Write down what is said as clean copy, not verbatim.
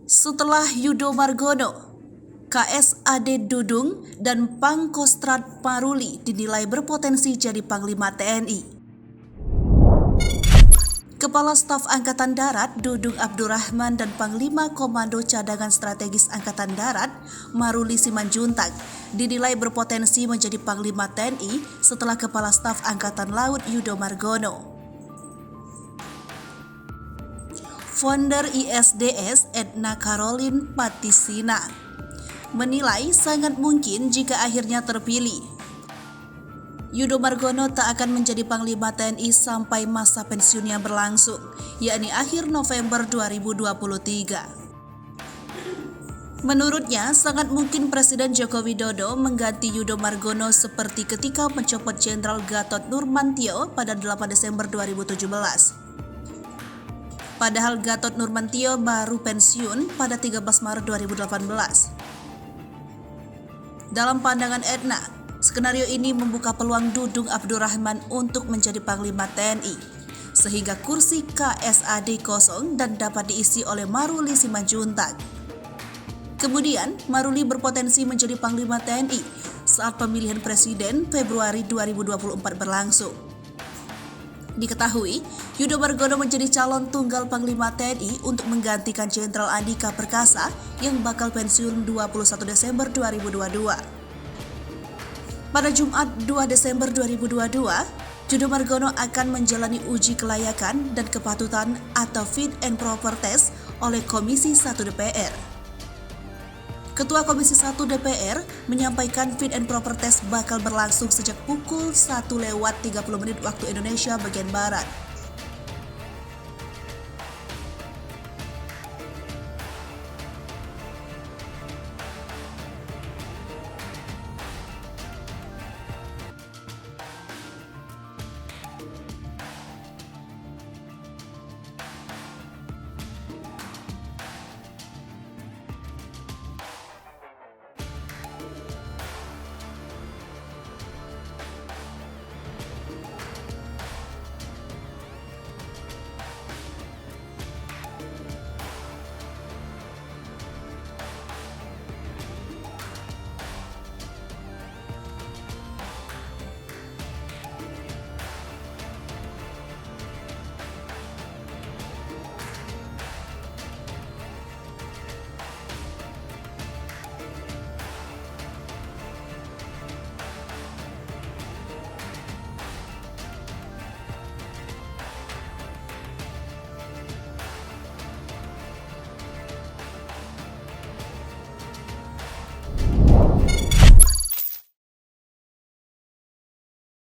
Setelah Yudo Margono, KSAD Dudung, dan Pangkostrat Maruli dinilai berpotensi jadi Panglima TNI. Kepala Staf Angkatan Darat Dudung Abdurrahman dan Panglima Komando Cadangan Strategis Angkatan Darat Maruli Simanjuntak dinilai berpotensi menjadi Panglima TNI setelah Kepala Staf Angkatan Laut Yudo Margono. Founder ISDS Edna Caroline Patisina menilai sangat mungkin jika akhirnya terpilih, Yudo Margono tak akan menjadi Panglima TNI sampai masa pensiunnya berlangsung, yakni akhir November 2023. Menurutnya, sangat mungkin Presiden Joko Widodo mengganti Yudo Margono seperti ketika mencopot Jenderal Gatot Nurmantio pada 8 Desember 2017. Padahal Gatot Nurmantio baru pensiun pada 13 Maret 2018. Dalam pandangan Edna, skenario ini membuka peluang Dudung Abdurrahman untuk menjadi Panglima TNI, sehingga kursi KSAD kosong dan dapat diisi oleh Maruli Simanjuntak. Kemudian, Maruli berpotensi menjadi Panglima TNI saat pemilihan Presiden Februari 2024 berlangsung. Diketahui, Yudo Margono menjadi calon tunggal Panglima TNI untuk menggantikan Jenderal Andika Perkasa yang bakal pensiun 21 Desember 2022. Pada Jumat 2 Desember 2022, Yudo Margono akan menjalani uji kelayakan dan kepatutan atau Fit and Proper Test oleh Komisi 1 DPR. Ketua Komisi 1 DPR menyampaikan Fit and Proper Test bakal berlangsung sejak pukul 1:30 waktu Indonesia bagian Barat.